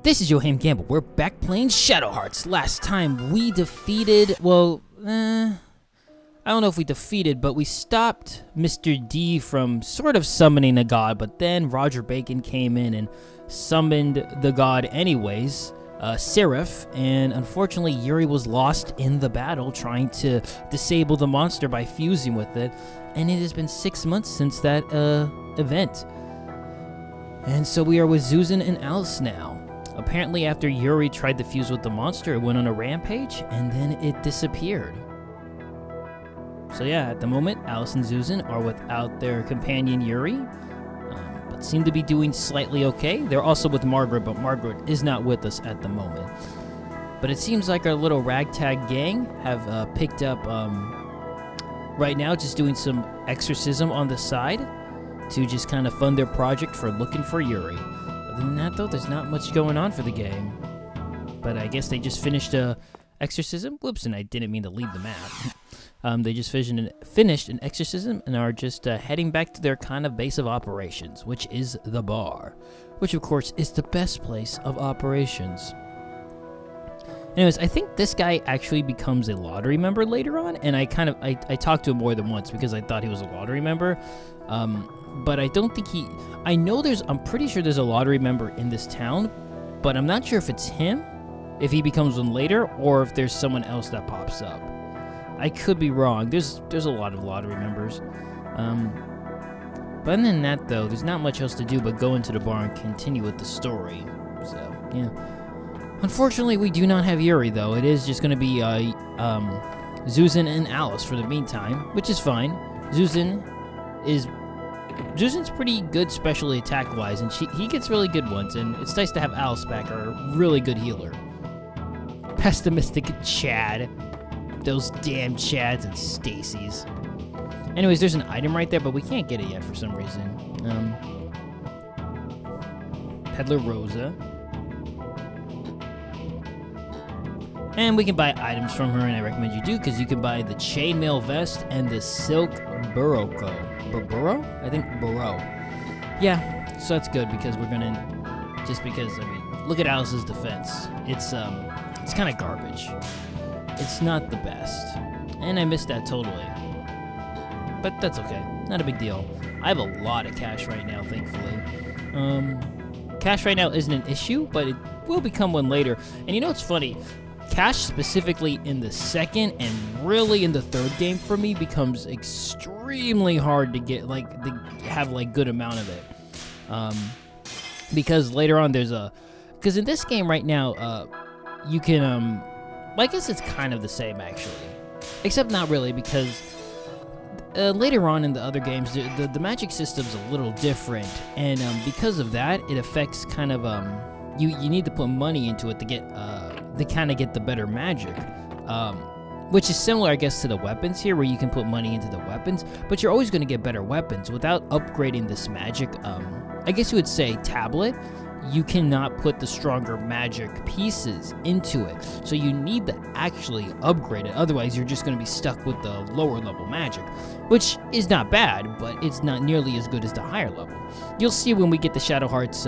This is Yohhamgambal. We're back playing Shadow Hearts. Last time we defeated, I don't know if we defeated, but we stopped Mr. D from sort of summoning a god, but then Roger Bacon came in and summoned the god anyways, Seraph, and unfortunately Yuri was lost in the battle trying to disable the monster by fusing with it, and it has been 6 months since that event. And so we are with Zuzan and Alice now. Apparently after Yuri tried to fuse with the monster, it went on a rampage, and then it disappeared. So yeah, at the moment, Alice and Zuzan are without their companion Yuri, but seem to be doing slightly okay. They're also with Margaret, but Margaret is not with us at the moment. But it seems like our little ragtag gang have picked up, right now, just doing some exorcism on the side to just kind of fund their project for looking for Yuri. Other than that, though, there's not much going on for the game. But I guess they just finished a exorcism. Whoops, and I didn't mean to leave the map. They just finished an exorcism and are just heading back to their kind of base of operations, which is the bar, which of course is the best place of operations. Anyways, I think this guy actually becomes a lottery member later on, and I talked to him more than once because I thought he was a lottery member. But I don't think I'm pretty sure there's a lottery member in this town, but I'm not sure if it's him, if he becomes one later, or if there's someone else that pops up. I could be wrong. There's a lot of lottery members. But other than that, though, there's not much else to do but go into the bar and continue with the story. So, yeah. Unfortunately, we do not have Yuri, though. It is just going to be Zuzan and Alice for the meantime, which is fine. Zuzan's pretty good specially attack-wise, and he gets really good ones, and it's nice to have Alice back, our really good healer. Pessimistic Chad. Those damn Chads and Stacy's. Anyways, there's an item right there, but we can't get it yet for some reason. Peddler Rosa. And we can buy items from her, and I recommend you do, because you can buy the chainmail vest and the silk burrow. Burrow? I think burrow. Yeah, so that's good, because we're gonna... Just because, I mean, look at Alice's defense. It's kind of garbage. It's not the best. And I missed that totally. But that's okay. Not a big deal. I have a lot of cash right now, thankfully. Cash right now isn't an issue, but it will become one later. And you know what's funny? Cash specifically in the second and really in the third game for me becomes extremely hard to get, to have good amount of it. Because later on because in this game right now, you can, I guess it's kind of the same, actually. Except not really, because later on in the other games, the magic system's a little different. And because of that, it affects kind of... You need to put money into it to get... to kind of get the better magic. Which is similar, I guess, to the weapons here, where you can put money into the weapons. But you're always going to get better weapons. Without upgrading this magic, I guess you would say, tablet... You cannot put the stronger magic pieces into it. So you need to actually upgrade it. Otherwise, you're just going to be stuck with the lower level magic, which is not bad, but it's not nearly as good as the higher level. You'll see when we get to Shadow Hearts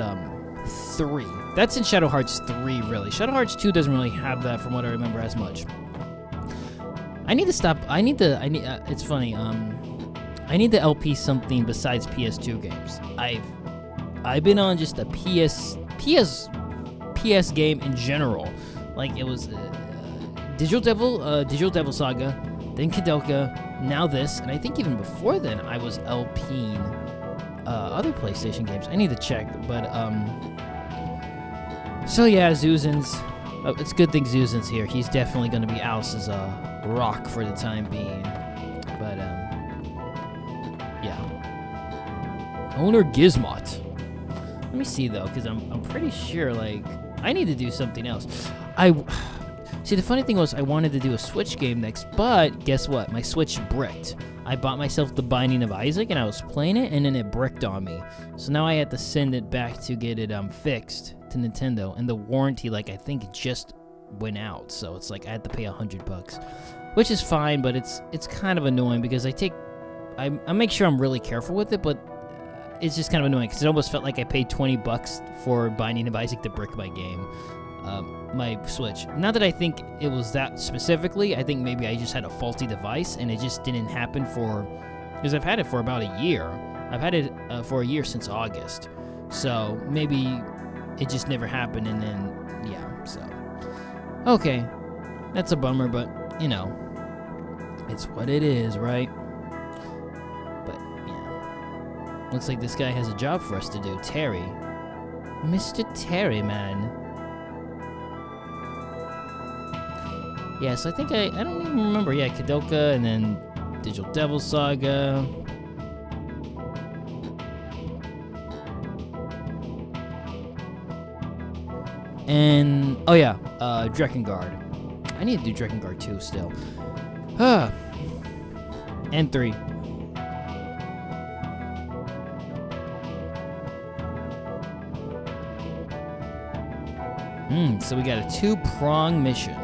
3. That's in Shadow Hearts 3, really. Shadow Hearts 2 doesn't really have that from what I remember as much. I need to stop. It's funny. I need to LP something besides PS2 games. I've been on just a PS game in general. Like, it was Digital Devil Saga, then Kadoka, now this, and I think even before then I was LPing other PlayStation games. I need to check, but so yeah, Zuzan's. It's a good thing Zuzan's here. He's definitely going to be Alice's rock for the time being. But yeah. Owner Gizmot. Let me see, though, because I'm pretty sure, I need to do something else. See, the funny thing was I wanted to do a Switch game next, but guess what? My Switch bricked. I bought myself The Binding of Isaac, and I was playing it, and then it bricked on me. So now I had to send it back to get it fixed to Nintendo, and the warranty, I think it just went out. So it's I had to pay $100, which is fine, but it's kind of annoying because I make sure I'm really careful with it, but it's just kind of annoying because it almost felt like I paid $20 for Binding of Isaac to brick my game, my Switch. Not that I think it was that specifically. I think maybe I just had a faulty device and it just didn't happen because I've had it for about a year. I've had it for a year since August. So maybe it just never happened, and then, yeah, so. Okay, that's a bummer, but, you know, it's what it is, right? But, yeah. Looks like this guy has a job for us to do. Terry. Mr. Terry, man. Yeah, so I think I don't even remember. Yeah, Kadoka, and then Digital Devil Saga. And, oh yeah, Drekengard. I need to do Drekengard 2 still. And 3. So we got a 2-prong mission.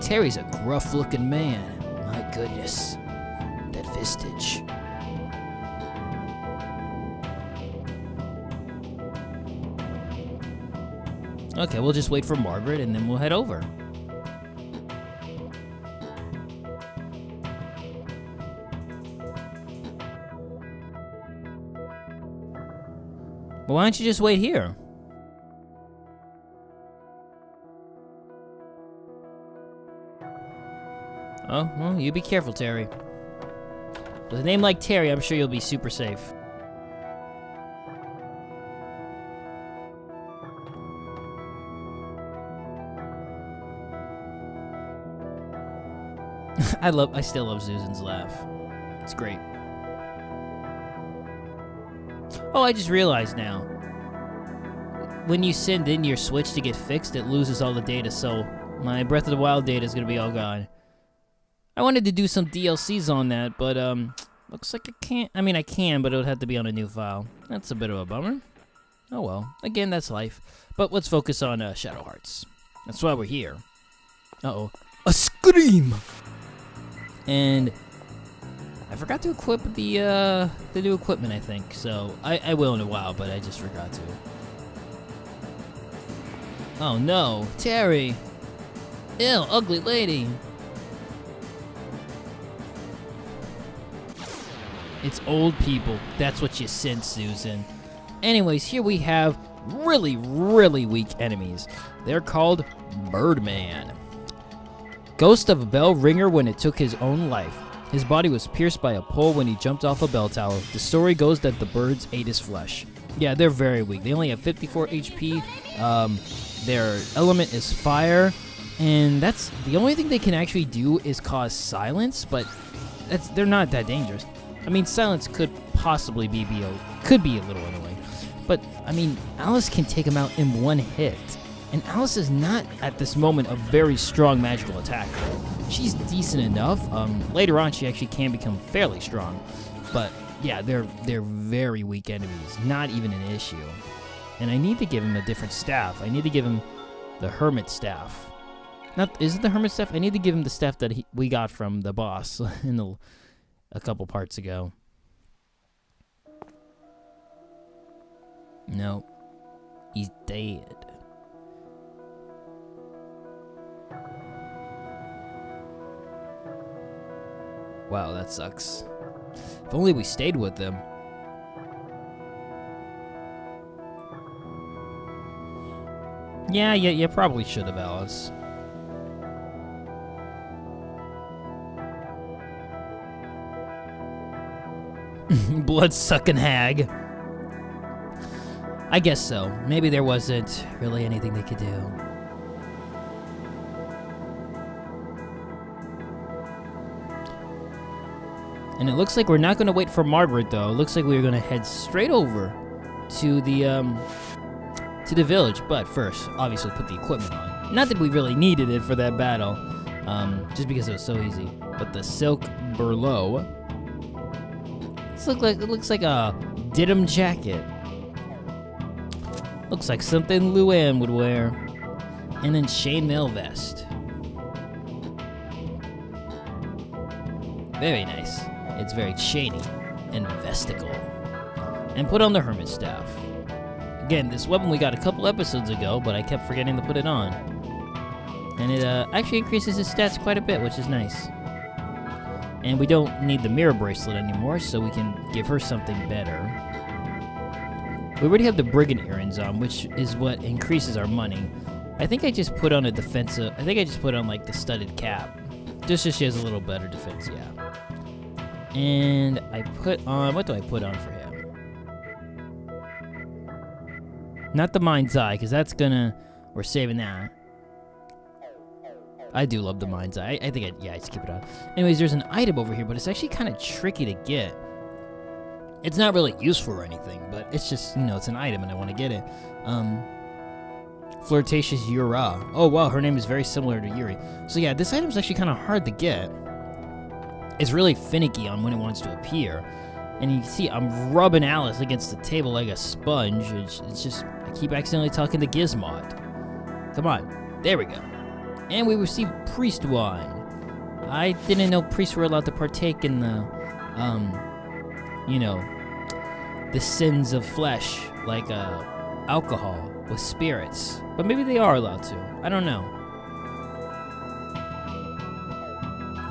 Terry's a gruff-looking man. My goodness. That vistage. Okay, we'll just wait for Margaret, and then we'll head over. Well, why don't you just wait here? Oh, well, you be careful, Terry. With a name like Terry, I'm sure you'll be super safe. I still love Susan's laugh. It's great. Oh, I just realized now. When you send in your Switch to get fixed, it loses all the data, so my Breath of the Wild data is gonna be all gone. I wanted to do some DLCs on that, but looks like I can't. I mean, I can, but it would have to be on a new file. That's a bit of a bummer. Oh well. Again, that's life. But let's focus on Shadow Hearts. That's why we're here. Uh-oh. A scream! And I forgot to equip the new equipment, I think. So I will in a while, but I just forgot to. Oh no, Terry! Ew, ugly lady! It's old people. That's what you said, Susan. Anyways, here we have really, really weak enemies. They're called Birdman. Ghost of a bell ringer when it took his own life. His body was pierced by a pole when he jumped off a bell tower. The story goes that the birds ate his flesh. Yeah, they're very weak. They only have 54 HP. Their element is fire. And that's the only thing they can actually do is cause silence, but they're not that dangerous. I mean, silence could possibly be a little annoying. But, I mean, Alice can take him out in one hit. And Alice is not, at this moment, a very strong magical attacker. She's decent enough. Later on, she actually can become fairly strong. But, yeah, they're very weak enemies. Not even an issue. And I need to give him a different staff. I need to give him the Hermit Staff. Is it the Hermit Staff? I need to give him the staff that we got from the boss a couple parts ago. No. He's dead. Wow, that sucks. If only we stayed with them. Yeah, you probably should have, Alice. Blood-sucking hag. I guess so. Maybe there wasn't really anything they could do. And it looks like we're not going to wait for Margaret, though. It looks like we're going to head straight over to the village. But first, obviously, put the equipment on. Not that we really needed it for that battle, just because it was so easy. But the silk burlow. It looks like a denim jacket. Looks like something Luann would wear. And then chainmail vest. Very nice. It's very shady and vestical. And put on the hermit staff. Again, this weapon we got a couple episodes ago, but I kept forgetting to put it on. And it actually increases his stats quite a bit, which is nice. And we don't need the mirror bracelet anymore, so we can give her something better. We already have the brigand earrings on, which is what increases our money. I think I just put on a defensive... I think I just put on, like, the studded cap. Just so she has a little better defense, yeah. And I put on... What do I put on for him? Not the mind's eye, because that's gonna... We're saving that. I do love the mind's eye. I think I just keep it on. Anyways, there's an item over here, but it's actually kind of tricky to get. It's not really useful or anything, but it's just, it's an item and I want to get it. Flirtatious Yura. Oh, wow, her name is very similar to Yuri. So yeah, this item's actually kind of hard to get. It's really finicky on when it wants to appear. And you can see I'm rubbing Alice against the table like a sponge. It's just, I keep accidentally talking to Gizmod. Come on, there we go. And we received priest wine. I didn't know priests were allowed to partake in the, the sins of flesh, like alcohol with spirits. But maybe they are allowed to. I don't know.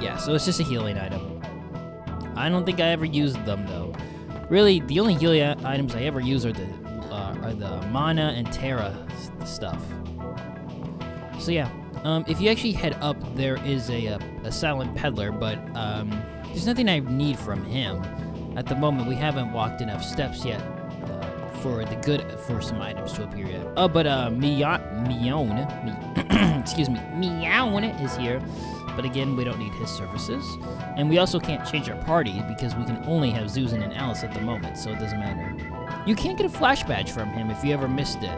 Yeah, so it's just a healing item. I don't think I ever used them, though. Really, the only healing items I ever use are the mana and Terra stuff. So yeah. If you actually head up, there is a silent peddler, but there's nothing I need from him. At the moment, we haven't walked enough steps yet for some items to appear yet. But Mion is here. But again, we don't need his services. And we also can't change our party because we can only have Zuzan and Alice at the moment, so it doesn't matter. You can't get a flash badge from him if you ever missed it.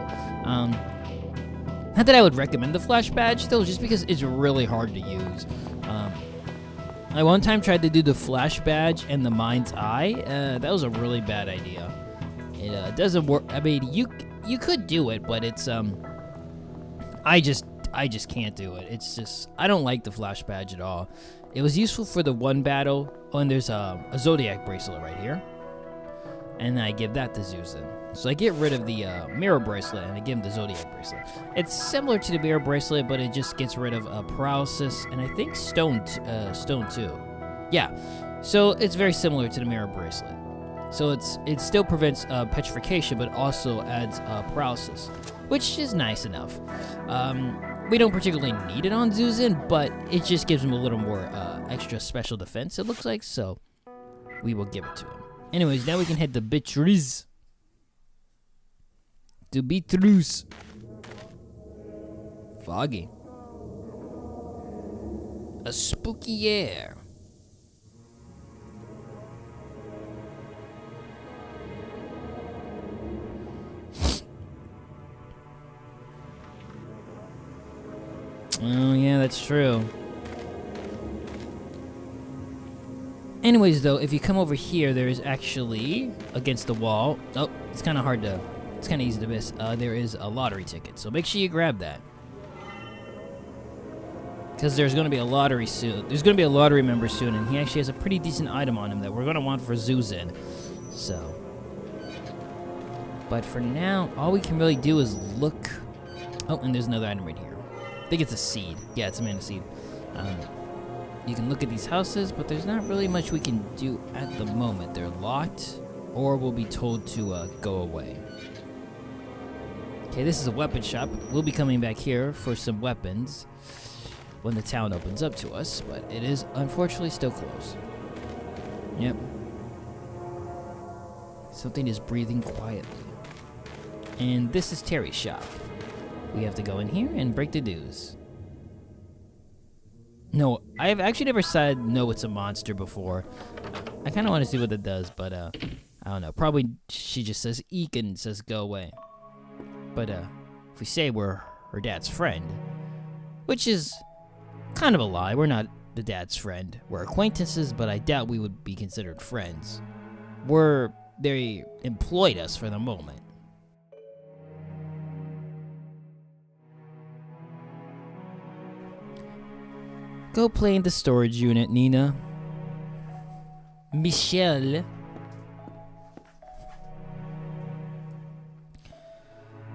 Not that I would recommend the flash badge, though, just because it's really hard to use. I one time tried to do the flash badge and the mind's eye. That was a really bad idea. It doesn't work. I mean, you could do it, but it's I just can't do it. It's just I don't like the flash badge at all. It was useful for the one battle. Oh, and there's a zodiac bracelet right here, and I give that to Zuzan. So I get rid of the mirror bracelet and I give him the zodiac bracelet. It's similar to the mirror bracelet, but it just gets rid of paralysis and I think stone too. Yeah, so it's very similar to the mirror bracelet. So it still prevents petrification, but also adds paralysis, which is nice enough. We don't particularly need it on Zuzan, but it just gives him a little more extra special defense, it looks like, so we will give it to him. Anyways, now we can head to Beatrice. To Beatrice. Foggy. A spooky air. Oh, yeah, that's true. Anyways, though, if you come over here, there is actually, against the wall... Oh, it's kind of hard to... It's kind of easy to miss. There is a lottery ticket, so make sure you grab that. Because there's going to be a lottery soon. There's going to be a lottery member soon, and he actually has a pretty decent item on him that we're going to want for Zuzan. So. But for now, all we can really do is look... Oh, and there's another item right here. I think it's a seed. Yeah, it's a mana seed. You can look at these houses, but there's not really much we can do at the moment. They're locked, or we'll be told to go away. Okay, this is a weapon shop. We'll be coming back here for some weapons when the town opens up to us, but it is unfortunately still closed. Yep. Something is breathing quietly. And this is Terry's shop. We have to go in here and break the dues. No, I've actually never said no, it's a monster before. I kind of want to see what it does, but I don't know. Probably she just says eek and says go away. But if we say we're her dad's friend, which is kind of a lie, we're not the dad's friend. We're acquaintances, but I doubt we would be considered friends. They employed us for the moment. Go play in the storage unit, Nina. Michelle.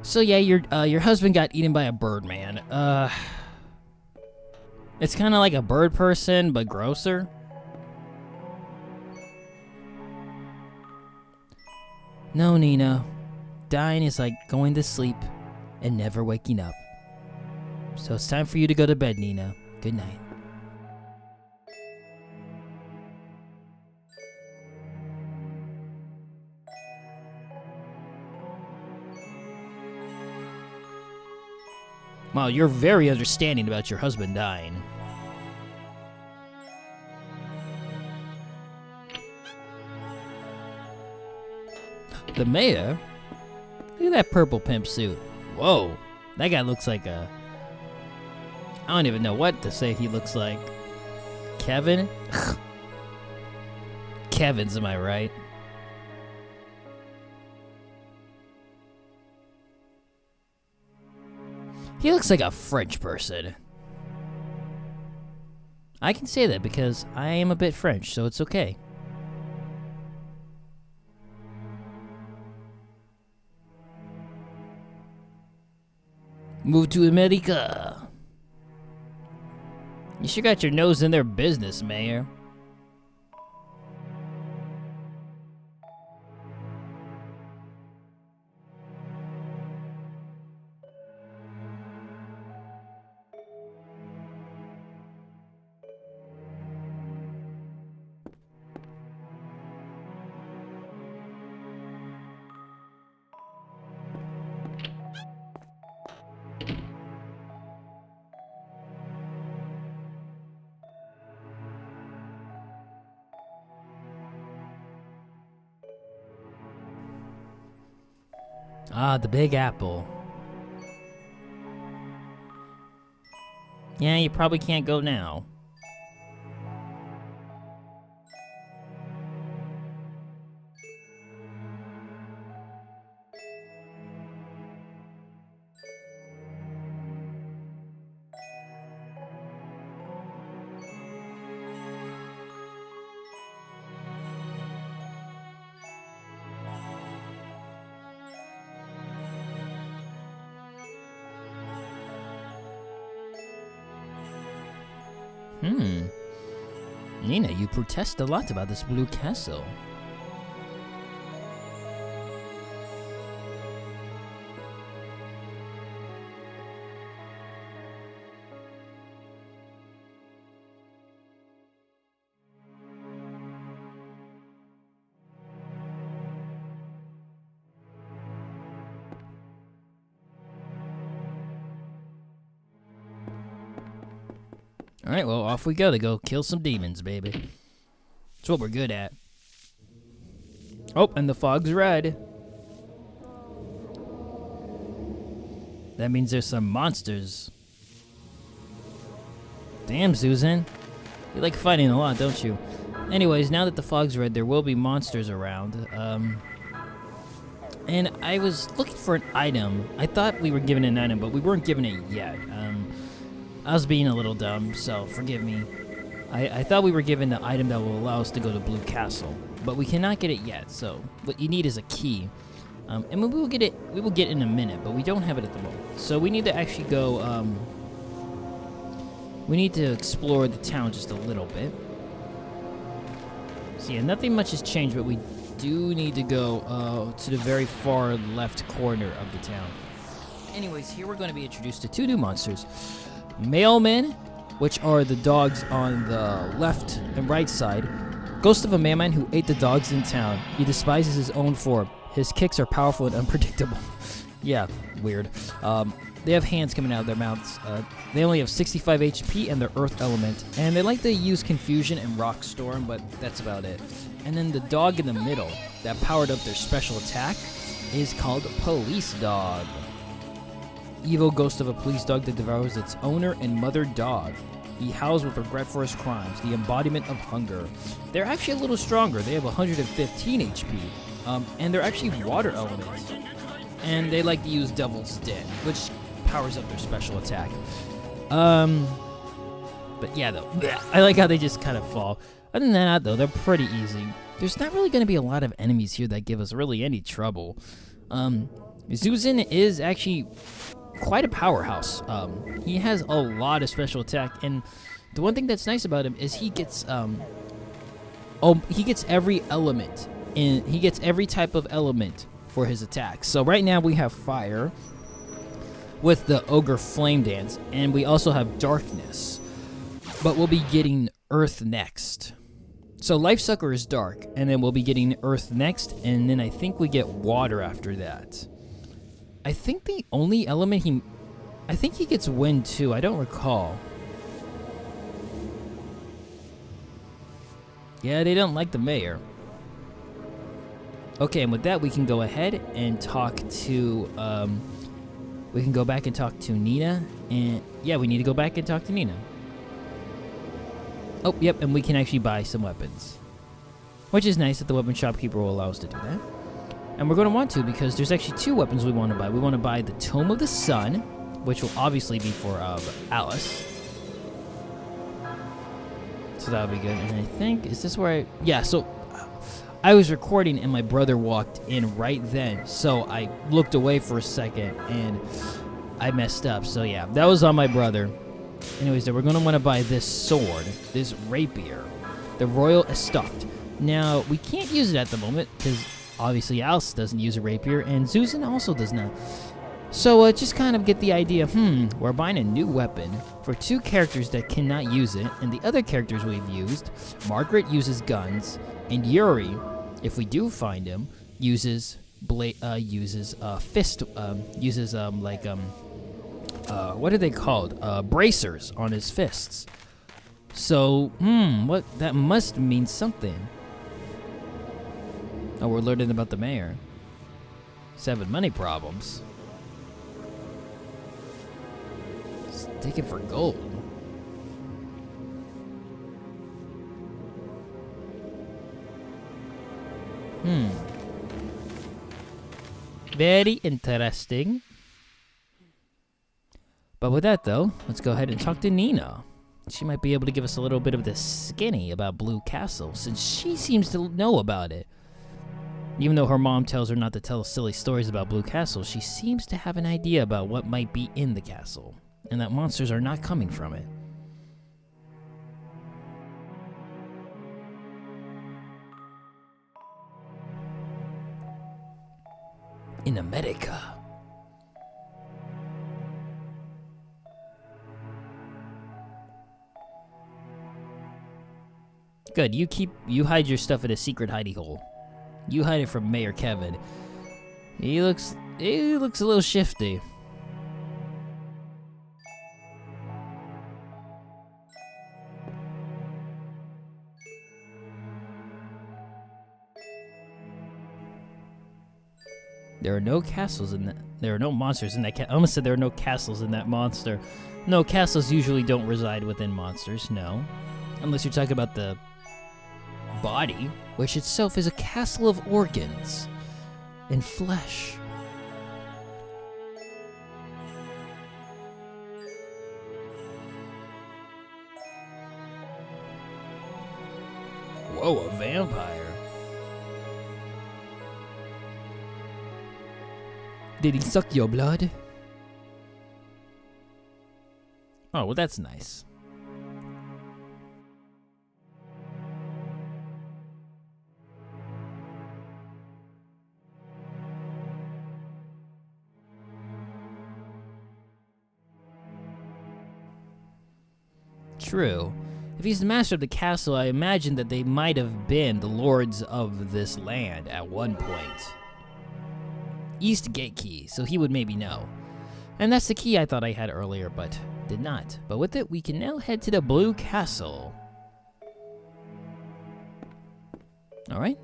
So yeah, your husband got eaten by a bird man. It's kind of like a bird person, but grosser. No, Nina. Dying is like going to sleep and never waking up. So it's time for you to go to bed, Nina. Good night. Wow, you're very understanding about your husband dying. The mayor? Look at that purple pimp suit. Whoa, that guy looks like a... I don't even know what to say he looks like. Kevin? Kevin's, am I right? He looks like a French person. I can say that because I am a bit French, so it's okay. Move to America. You sure got your nose in their business, Mayor. Ah, the Big Apple. Yeah, you probably can't go now. Nina, you protest a lot about this blue castle. Alright, well, off we go to go kill some demons, baby. That's what we're good at. Oh, and the fog's red. That means there's some monsters. Damn, Susan. You like fighting a lot, don't you? Anyways, now that the fog's red, there will be monsters around. And I was looking for an item. I thought we were given an item, but we weren't given it yet. I was being a little dumb, so forgive me. I thought we were given the item that will allow us to go to Blue Castle, but we cannot get it yet, so what you need is a key. And we will get it in a minute, but we don't have it at the moment. So we need to actually go, we need to explore the town just a little bit. So yeah, nothing much has changed, but we do need to go to the very far left corner of the town. Anyways, here we're going to be introduced to two new monsters. Mailmen, which are the dogs on the left and right side. Ghost of a mailman who ate the dogs in town. He despises his own form. His kicks are powerful and unpredictable. Yeah, weird. They have hands coming out of their mouths. They only have 65 HP and their earth element. And they like to use confusion and rock storm, but that's about it. And then the dog in the middle that powered up their special attack is called Police Dog. Evil ghost of a police dog that devours its owner and mother dog. He howls with regret for his crimes, the embodiment of hunger. They're actually a little stronger. They have 115 HP, and they're actually water elements. And they like to use Devil's Den, which powers up their special attack. But yeah, though, I like how they just kind of fall. Other than that, though, they're pretty easy. There's not really going to be a lot of enemies here that give us really any trouble. Zuzin is actually quite a powerhouse. He has a lot of special attack, and the one thing that's nice about him is he gets every element, and he gets every type of element for his attacks. So right now we have fire with the Ogre Flame Dance, and we also have darkness, but we'll be getting earth next. So Life Sucker is dark, and then we'll be getting earth next, and then I think we get water after that. I think the only element I think he gets wind too, I don't recall. Yeah, they don't like the mayor. Okay, and with that we can go ahead and talk to, we can go back and talk to Nina, and yeah, we need to go back and talk to Nina. Oh, yep, and we can actually buy some weapons. Which is nice that the weapon shopkeeper will allow us to do that. And we're going to want to because there's actually two weapons we want to buy. We want to buy the Tome of the Sun, which will obviously be for Alice. So that would be good. And I think, is this where yeah, so I was recording and my brother walked in right then. So I looked away for a second and I messed up. So yeah, that was on my brother. Anyways, we're going to want to buy this sword, this rapier, the Royal Estoct. Now, we can't use it at the moment because obviously Alice doesn't use a rapier and Zuzin also does not. So just kind of get the idea, we're buying a new weapon for two characters that cannot use it, and the other characters we've used, Margaret uses guns, and Yuri, if we do find him, uses fist, what are they called? Bracers on his fists. So, what? That must mean something. Oh, we're learning about the mayor. 7 money problems. He's digging for gold. Very interesting. But with that, though, let's go ahead and talk to Nina. She might be able to give us a little bit of the skinny about Blue Castle, since she seems to know about it. Even though her mom tells her not to tell silly stories about Blue Castle, she seems to have an idea about what might be in the castle, and that monsters are not coming from it. In America. Good, you hide your stuff in a secret hidey hole. You hide it from Mayor Kevin. He looks a little shifty. There are no castles in that. There are no monsters in that. I almost said there are no castles in that monster. No, castles usually don't reside within monsters. No, unless you're talking about the body, which itself is a castle of organs and flesh. Whoa, a vampire. Did he suck your blood? Oh, well, that's nice. True. If he's the master of the castle, I imagine that they might have been the lords of this land at one point. East Gate key, so he would maybe know. And that's the key I thought I had earlier, but did not. But with it, we can now head to the Blue Castle. Alright.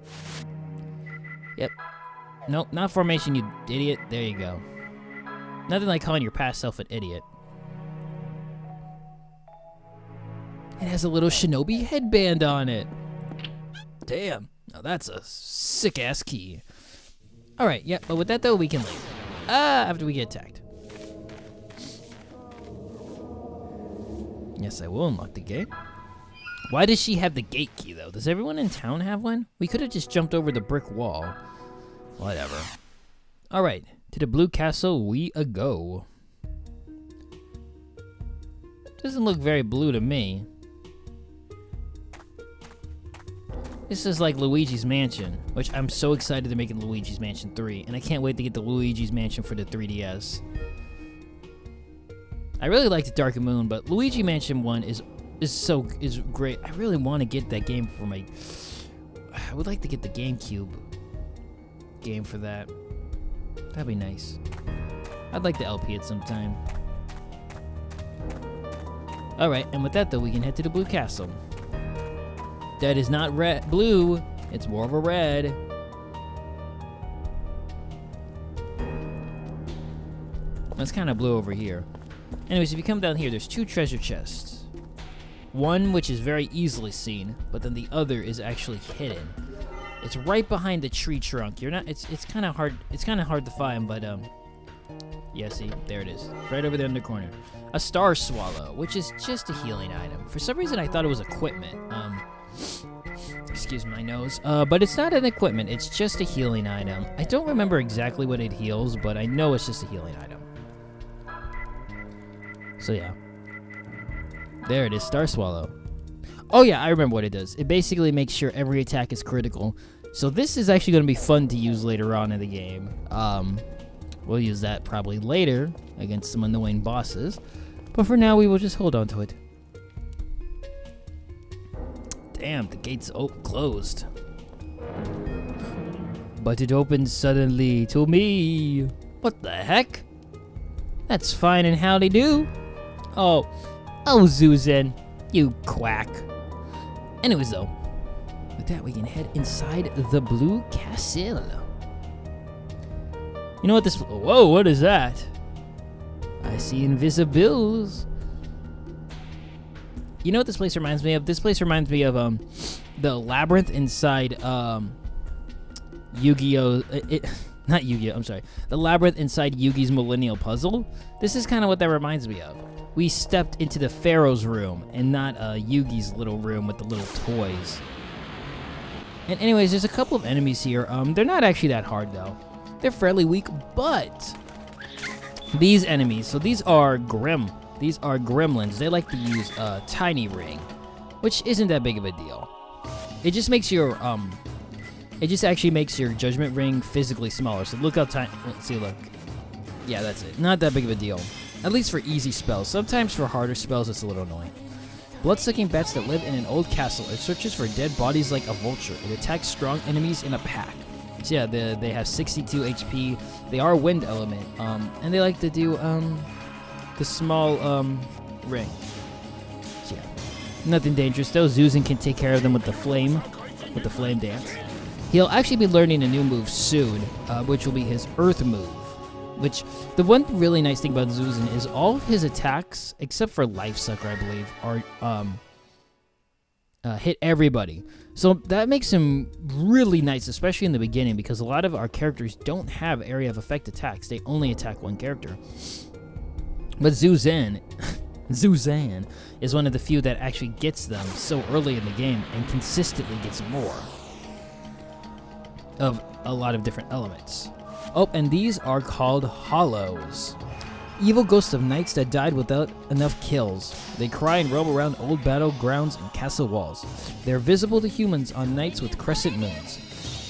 Yep. Nope, not formation, you idiot. There you go. Nothing like calling your past self an idiot. It has a little shinobi headband on it. Damn. Now that's a sick-ass key. Alright, yeah, but with that though, we can leave. After we get attacked. Yes, I will unlock the gate. Why does she have the gate key, though? Does everyone in town have one? We could have just jumped over the brick wall. Whatever. All right, to the Blue Castle we go. Doesn't look very blue to me. This is like Luigi's Mansion, which I'm so excited to make in Luigi's Mansion 3, and I can't wait to get the Luigi's Mansion for the 3DS. I really like the Dark Moon, but Luigi Mansion 1 is great. I really want to get that game for my... I would like to get the GameCube game for that. That'd be nice. I'd like to LP it sometime. Alright, and with that though, we can head to the Blue Castle. That is not blue, it's more of a red. It's kind of blue over here. Anyways, if you come down here, there's 2 treasure chests. One which is very easily seen, but then the other is actually hidden. It's right behind the tree trunk. It's kind of hard to find, but yeah, see, there it is. Right over there in the corner. A star swallow, which is just a healing item. For some reason I thought it was equipment. Excuse my nose. But it's not an equipment, it's just a healing item. I don't remember exactly what it heals, but I know it's just a healing item. So yeah. There it is, Star Swallow. Oh yeah, I remember what it does. It basically makes sure every attack is critical. So this is actually going to be fun to use later on in the game. We'll use that probably later against some annoying bosses. But for now, we will just hold on to it. Damn, the gate's closed. But it opens suddenly to me. What the heck? That's fine and howdy do. Oh, Zuzan, you quack. Anyways though, with that we can head inside the Blue Castle. You know what this... Whoa, what is that? I see invisibles. You know what this place reminds me of? This place reminds me of the labyrinth inside Yu-Gi-Oh! Not Yu-Gi-Oh! I'm sorry. The labyrinth inside Yugi's Millennial Puzzle. This is kind of what that reminds me of. We stepped into the Pharaoh's room and not Yugi's little room with the little toys. And anyways, there's a couple of enemies here. They're not actually that hard though. They're fairly weak, but these enemies, so these are gremlins. They like to use Tiny Ring, which isn't that big of a deal. It just makes your it just actually makes your Judgment Ring physically smaller. So look how tiny. Let's see, look. Yeah, that's it. Not that big of a deal. At least for easy spells. Sometimes for harder spells, it's a little annoying. Blood-sucking bats that live in an old castle. It searches for dead bodies like a vulture. It attacks strong enemies in a pack. So yeah, they have 62 HP. They are wind element, and they like to do the small ring. So yeah, nothing dangerous though. Zuzan can take care of them with the flame dance. He'll actually be learning a new move soon, which will be his Earth move. Which, the one really nice thing about Zuzan is all of his attacks, except for Life Sucker, I believe, are hit everybody. So that makes him really nice, especially in the beginning, because a lot of our characters don't have area of effect attacks. They only attack one character. But Zuzan is one of the few that actually gets them so early in the game and consistently gets more of a lot of different elements. Oh, and these are called Hollows. Evil ghosts of knights that died without enough kills. They cry and roam around old battlegrounds and castle walls. They're visible to humans on nights with crescent moons.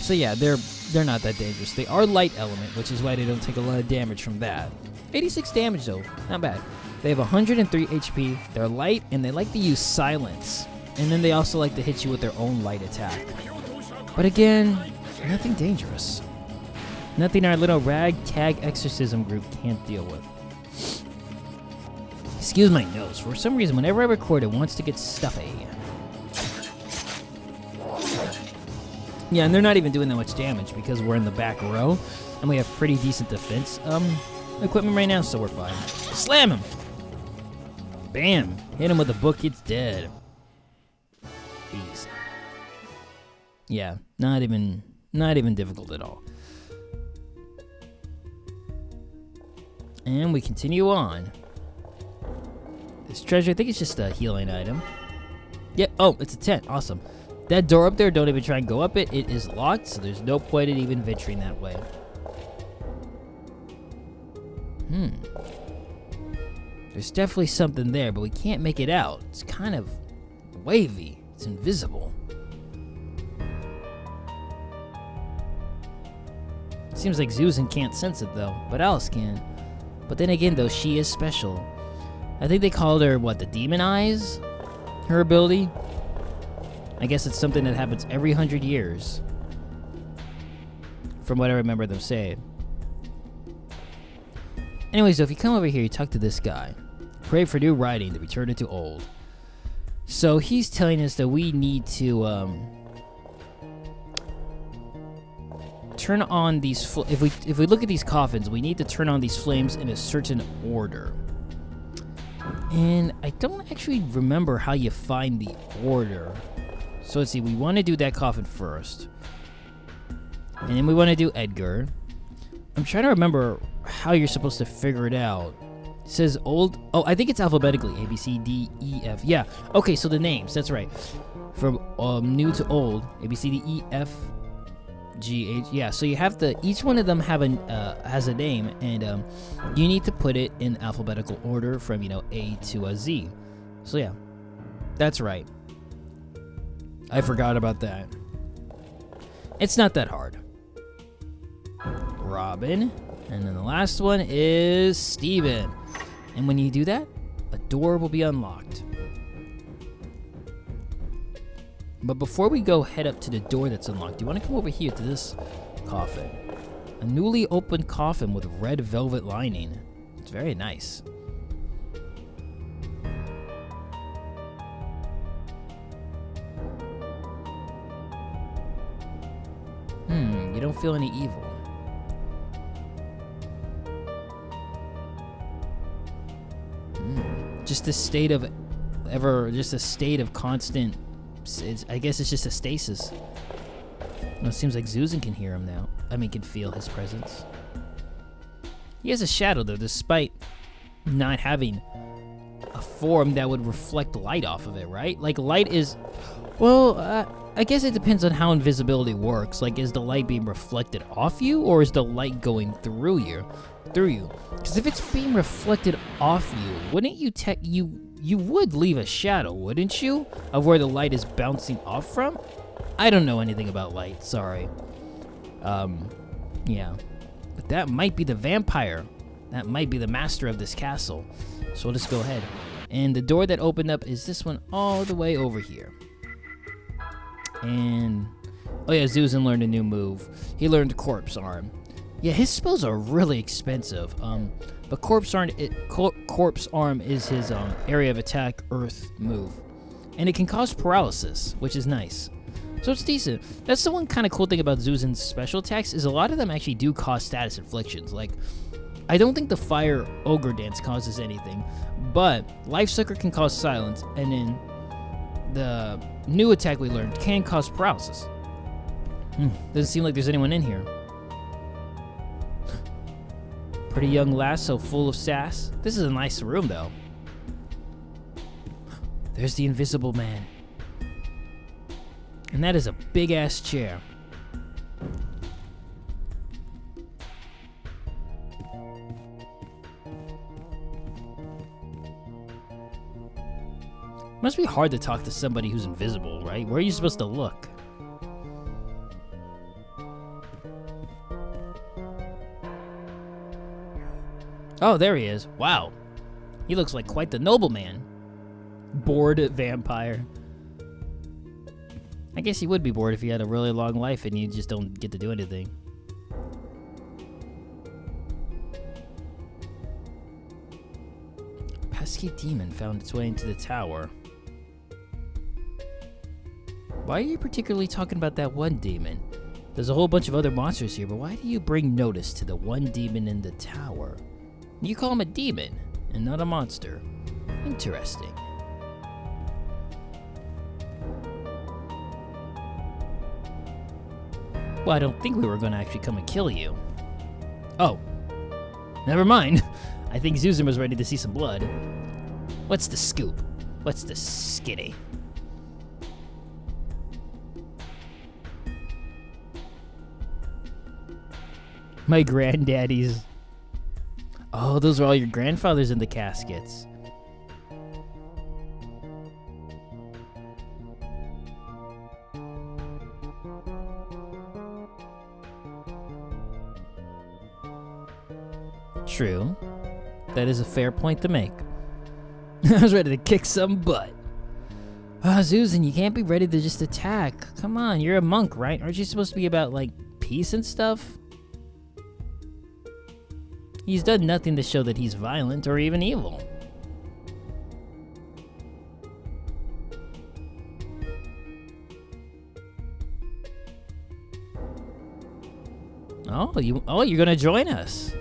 So yeah, they're not that dangerous. They are light element, which is why they don't take a lot of damage from that. 86 damage though, not bad. They have 103 HP, they're light, and they like to use silence. And then they also like to hit you with their own light attack. But again, nothing dangerous. Nothing our little ragtag exorcism group can't deal with. Excuse my nose. For some reason, whenever I record, it wants to get stuffy. Yeah, and they're not even doing that much damage because we're in the back row, and we have pretty decent defense equipment right now, so we're fine. Slam him! Bam! Hit him with a book, it's dead. Easy. Yeah, not even difficult at all. And we continue on. This treasure, I think it's just a healing item. Yep. Oh, it's a tent. Awesome. That door up there, don't even try and go up it. It is locked, so there's no point in even venturing that way. There's definitely something there, but we can't make it out. It's kind of wavy. It's invisible. Seems like Susan can't sense it, though, but Alice can. But then again, though, she is special. I think they called her, what, the Demon Eyes? Her ability? I guess it's something that happens every 100 years. From what I remember them saying. Anyways, though, if you come over here, you talk to this guy. Pray for new writing to be turned into old. So he's telling us that we need to turn on these. If we look at these coffins, we need to turn on these flames in a certain order. And I don't actually remember how you find the order. So let's see. We want to do that coffin first, and then we want to do Edgar. I'm trying to remember how you're supposed to figure it out. It says old. Oh, I think it's alphabetically. A, B, C, D, E, F. Yeah. Okay, so the names. That's right. From new to old. A, B, C, D, E, F, G, H. Yeah, so you have to. Each one of them has a name, and you need to put it in alphabetical order from, A to Z. So yeah, that's right. I forgot about that. It's not that hard. Robin. And then the last one is Steven. And when you do that, a door will be unlocked. But before we go head up to the door that's unlocked, you want to come over here to this coffin. A newly opened coffin with red velvet lining. It's very nice. You don't feel any evil. Just a state of constant. I guess it's just a stasis. Well, it seems like Susan can hear him now. I mean, can feel his presence. He has a shadow, though, despite not having a form that would reflect light off of it, right? Like, light is... Well, I guess it depends on how invisibility works. Like, is the light being reflected off you, or is the light going through you? Because if it's being reflected off you, wouldn't you would leave a shadow, wouldn't you, of where the light is bouncing off from? I don't know anything about light, sorry. Yeah. But that might be the vampire. That might be the master of this castle. So we'll just go ahead. And the door that opened up is this one all the way over here. And, oh yeah, Susan learned a new move. He learned Corpse Arm. Yeah, his spells are really expensive. But Corpse Arm is his area of attack Earth move. And it can cause paralysis, which is nice. So it's decent. That's the one kind of cool thing about Susan's special attacks, is a lot of them actually do cause status inflictions. Like, I don't think the Fire Ogre Dance causes anything, but Life Sucker can cause silence, and then the new attack we learned can cause paralysis. Doesn't seem like there's anyone in here. Pretty young lass, so full of sass. This is a nice room, though. There's the Invisible Man. And that is a big-ass chair. Must be hard to talk to somebody who's invisible, right? Where are you supposed to look? Oh, there he is. Wow. He looks like quite the nobleman. Bored vampire. I guess he would be bored if he had a really long life and you just don't get to do anything. Pesky demon found its way into the tower. Why are you particularly talking about that one demon? There's a whole bunch of other monsters here, but why do you bring notice to the one demon in the tower? You call him a demon and not a monster. Interesting. Well, I don't think we were going to actually come and kill you. Oh. Never mind. I think Susan was ready to see some blood. What's the scoop? What's the skitty? My granddaddies. Oh, those are all your grandfathers in the caskets. True. That is a fair point to make. I was ready to kick some butt. Ah, Zuzan, you can't be ready to just attack. Come on, you're a monk, right? Aren't you supposed to be about, like, peace and stuff? He's done nothing to show that he's violent or even evil. Oh, you're gonna join us.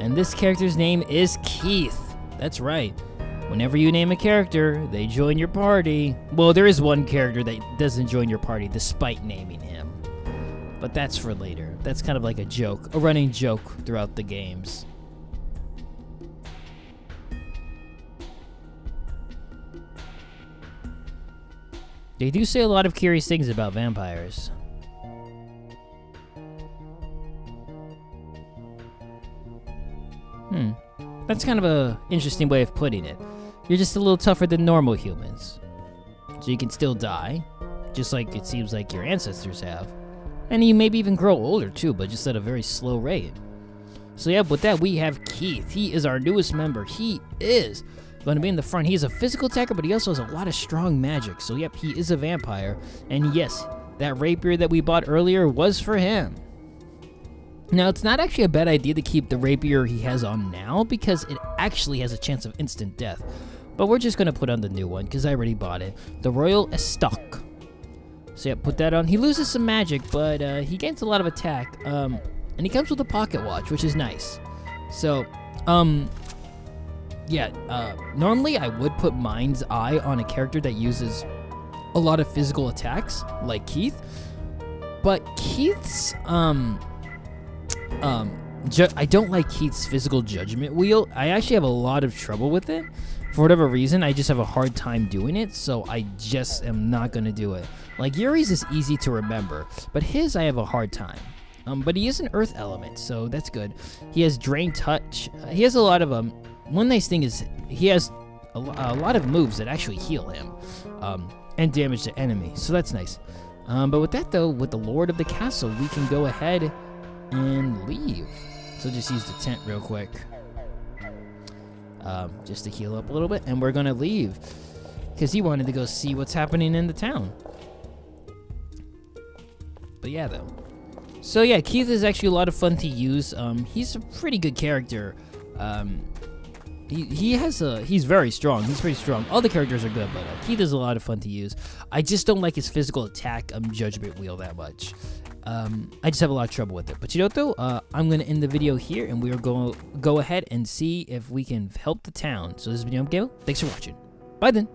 And this character's name is Keith. That's right. Whenever you name a character, they join your party. Well, there is one character that doesn't join your party despite naming him. But that's for later. That's kind of like a joke, a running joke throughout the games. They do say a lot of curious things about vampires. That's kind of a interesting way of putting it. You're just a little tougher than normal humans. So you can still die, just like it seems like your ancestors have. And you maybe even grow older too, but just at a very slow rate. So yeah, with that we have Keith. He is our newest member. He is going to be in the front. He's a physical attacker, but he also has a lot of strong magic. So yep, he is a vampire. And yes, that rapier that we bought earlier was for him. Now, it's not actually a bad idea to keep the rapier he has on now because it actually has a chance of instant death. But we're just going to put on the new one because I already bought it. The Royal Estoc. So yeah, put that on. He loses some magic, but he gains a lot of attack. And he comes with a pocket watch, which is nice. So, yeah, normally I would put Mind's Eye on a character that uses a lot of physical attacks, like Keith. But Keith's, I don't like Keith's physical judgment wheel. I actually have a lot of trouble with it. For whatever reason, I just have a hard time doing it, so I just am not going to do it. Like, Yuri's is easy to remember, but his I have a hard time. But he is an earth element, so that's good. He has Drain Touch. He has a lot of, one nice thing is he has a lot of moves that actually heal him, and damage the enemy, so that's nice. But with that, though, with the Lord of the Castle, we can go ahead and leave. So just use the tent real quick, just to heal up a little bit, and we're gonna leave because he wanted to go see what's happening in the town. But yeah, though. So yeah, Keith is actually a lot of fun to use. He's a pretty good character. He's very strong. He's pretty strong. All the characters are good, but Keith is a lot of fun to use. I just don't like his physical attack judgment wheel that much. I just have a lot of trouble with it. But you know what, though? I'm going to end the video here, and we are going to go ahead and see if we can help the town. So this has been Yohhamgambal. Thanks for watching. Bye then.